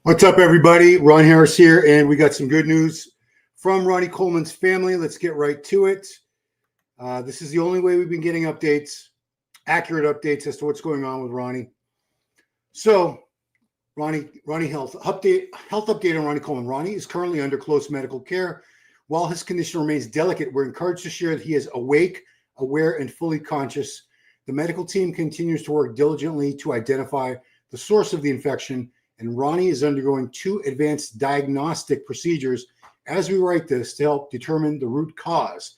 What's up, everybody? Ron Harris here, and we got some good news from Ronnie Coleman's family. Let's get right to it. This is the only way we've been getting updates, accurate updates as to what's going on with Ronnie. So, Ronnie health update on Ronnie Coleman. Ronnie is currently under close medical care. While his condition remains delicate, we're encouraged to share that he is awake, aware, and fully conscious. The medical team continues to work diligently to identify the source of the infection, and Ronnie is undergoing 2 advanced diagnostic procedures as we write this to help determine the root cause.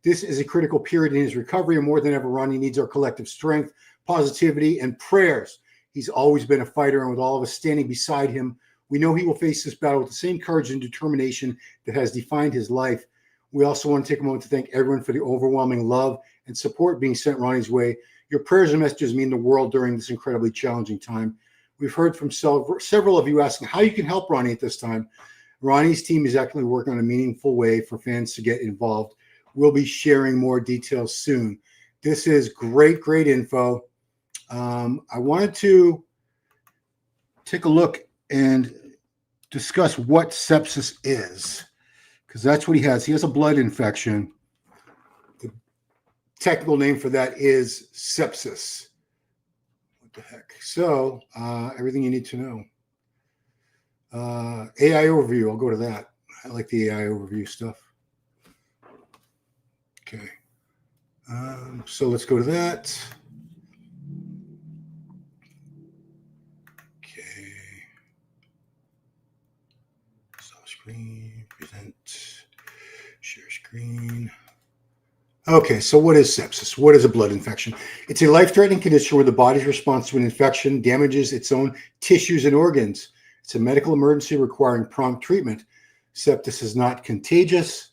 This is a critical period in his recovery, and more than ever, Ronnie needs our collective strength, positivity, and prayers. He's always been a fighter, and with all of us standing beside him, we know he will face this battle with the same courage and determination that has defined his life. We also want to take a moment to thank everyone for the overwhelming love and support being sent Ronnie's way. Your prayers and messages mean the world during this incredibly challenging time. We've heard from several of you asking how you can help Ronnie at this time. Ronnie's team is actually working on a meaningful way for fans to get involved. We'll be sharing more details soon. This is great info. I wanted to take a look and discuss what sepsis is, because that's what he has. He has a blood infection. The technical name for that is sepsis. What the heck? So everything you need to know. AI overview, I'll go to that. I like the AI overview stuff. Okay. So let's go to that. Okay. Stop screen, present, share screen. Okay, so what is sepsis? What is a blood infection? It's a life-threatening condition where the body's response to an infection damages its own tissues and organs. It's a medical emergency requiring prompt treatment. Sepsis is not contagious,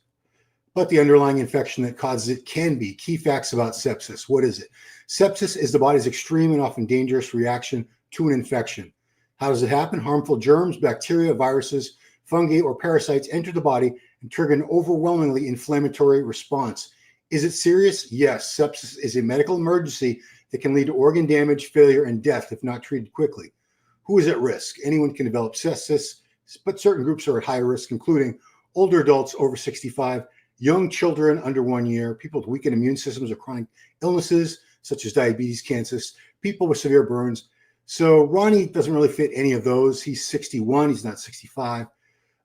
but the underlying infection that causes it can be. Key facts about sepsis. What is it? Sepsis is the body's extreme and often dangerous reaction to an infection. How does it happen? Harmful germs, bacteria, viruses, fungi, or parasites enter the body and trigger an overwhelmingly inflammatory response. Is it serious? Yes. Sepsis is a medical emergency that can lead to organ damage, failure, and death if not treated quickly. Who is at risk? Anyone can develop sepsis, but certain groups are at high risk, including older adults over 65, young children under 1 year, people with weakened immune systems or chronic illnesses such as diabetes, cancer, people with severe burns. So Ronnie doesn't really fit any of those. He's 61. He's not 65,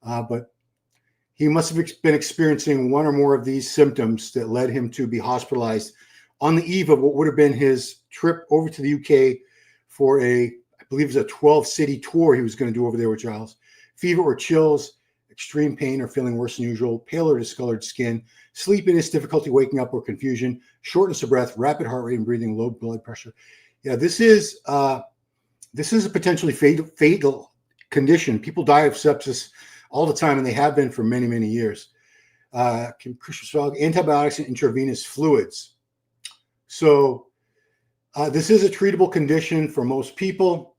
but he must have been experiencing one or more of these symptoms that led him to be hospitalized on the eve of what would have been his trip over to the UK for I believe it was a 12-city tour he was going to do over there with Giles. Fever or chills, extreme pain or feeling worse than usual, pale or discolored skin, sleepiness, difficulty waking up or confusion, shortness of breath, rapid heart rate and breathing, low blood pressure. Yeah, this is a potentially fatal condition. People die of sepsis all the time, and they have been for many years. Antibiotics and intravenous fluids. So this is a treatable condition for most people,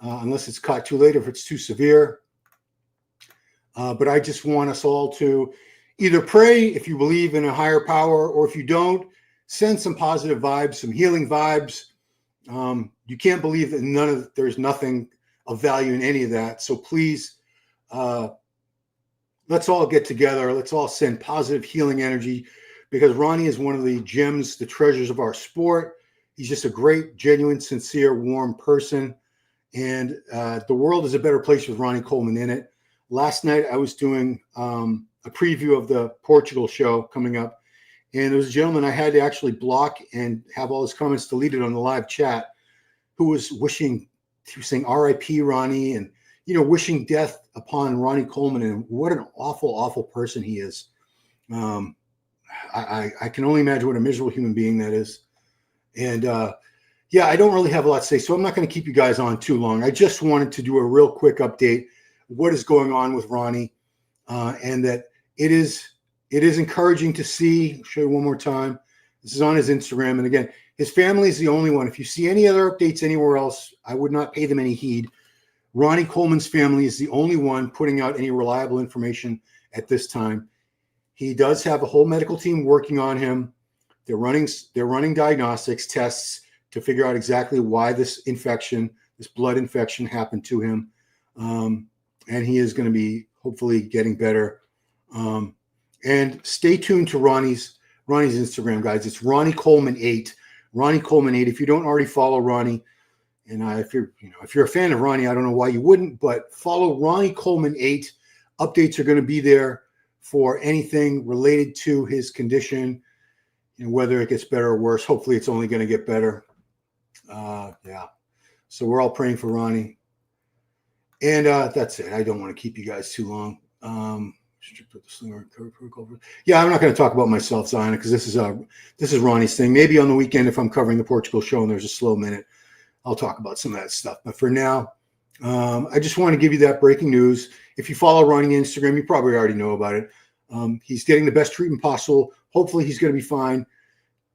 unless it's caught too late or if it's too severe. But I just want us all to either pray if you believe in a higher power, or if you don't, send some positive vibes, some healing vibes. You can't believe that there's nothing of value in any of that. So please, let's all get together. Let's all send positive healing energy, because Ronnie is one of the gems, the treasures of our sport. He's just a great, genuine, sincere, warm person. And the world is a better place with Ronnie Coleman in it. Last night, I was doing a preview of the Portugal show coming up. And there was a gentleman I had to actually block and have all his comments deleted on the live chat, who was saying R.I.P. Ronnie, and wishing death upon Ronnie Coleman, and what an awful person he is. I can only imagine what a miserable human being that is. And yeah, I don't really have a lot to say, so I'm not going to keep you guys on too long. I just wanted to do a real quick update, what is going on with Ronnie, and that it is encouraging to see. I'll show you one more time. This is on his Instagram, and again, his family is the only one. If you see any other updates anywhere else, I would not pay them any heed. Ronnie Coleman's family is the only one putting out any reliable information at this time. He does have a whole medical team working on him. They're running diagnostics tests to figure out exactly why this blood infection happened to him. and he is going to be hopefully getting better. And stay tuned to Ronnie's Instagram, guys. It's Ronnie Coleman 8. Ronnie Coleman 8. If you don't already follow Ronnie, and if you're a fan of Ronnie, I don't know why you wouldn't, but follow Ronnie Coleman 8. Updates are going to be there for anything related to his condition, whether it gets better or worse. Hopefully, it's only going to get better. Yeah. So we're all praying for Ronnie. And that's it. I don't want to keep you guys too long. Yeah, I'm not going to talk about myself, Zion, because this is Ronnie's thing. Maybe on the weekend, if I'm covering the Portugal show and there's a slow minute, I'll talk about some of that stuff. But for now, I just want to give you that breaking news. If you follow Ronnie on Instagram, you probably already know about it. He's getting the best treatment possible. Hopefully, he's going to be fine.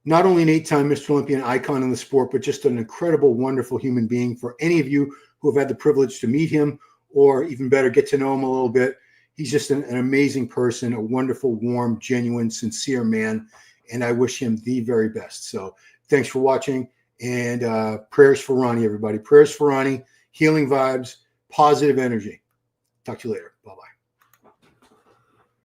Not only an 8-time Mr. Olympian icon in the sport, but just an incredible, wonderful human being. For any of you who have had the privilege to meet him, or even better, get to know him a little bit, he's just an amazing person, a wonderful, warm, genuine, sincere man, and I wish him the very best. So thanks for watching, and prayers for Ronnie, everybody. Prayers for Ronnie, healing vibes, positive energy. Talk to you later. Bye-bye.